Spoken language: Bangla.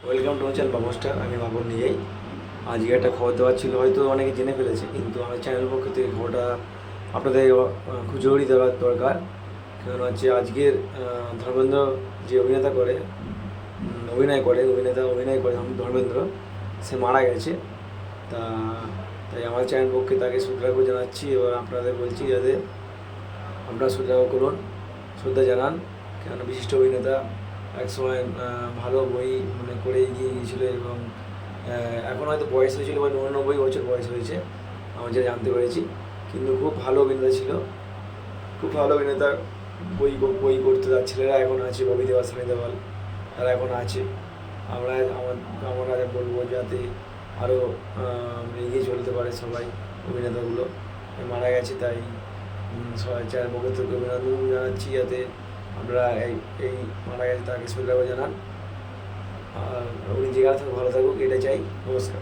Welcome to channel Babu star. আমি বাবুর নিজেই আজকে একটা খবর দেওয়ার ছিল, হয়তো অনেকে জেনে ফেলেছে, কিন্তু আমার চ্যানেল পক্ষ থেকে খবরটা আপনাদের খুব জরুরি দেওয়ার দরকার। কারণ হচ্ছে আজকের ধর্মেন্দ্র যে অভিনেতা করে অভিনয় করে ধর্মেন্দ্র, সে মারা গেছে। তা তাই আমার চ্যানেল পক্ষে তাকে শ্রদ্ধা জানাচ্ছি, এবার আপনাদের বলছি যাতে আপনারা শ্রদ্ধা করুন, শ্রদ্ধা জানান। কেন বিশিষ্ট অভিনেতা, একসময় ভালো বই করে এগিয়ে গিয়েছিল, এবং এখন হয়তো বয়স হয়েছিল বা 89 বছর বয়স হয়েছে আমার যেটা জানতে পেরেছি। কিন্তু খুব ভালো অভিনেতা ছিল, খুব ভালো অভিনেতা। বই বই করতে তার ছেলেরা এখন আছে, ববি দেওয়াল, সানি দেওয়াল, তারা এখন আছে। আমরা আমরা বলবো যাতে আরও এগিয়ে চলতে পারে সবাই অভিনেতাগুলো। মারা গেছে, তাই সবাই চ্যানেল পক্ষ থেকে অভিনন্দন জানাচ্ছি, যাতে আমরা এই মারা গেছে তাকে শ্রদ্ধা জানান। আর উনি যেখানে থাকুক ভালো থাকুক, এটা চাই। নমস্কার।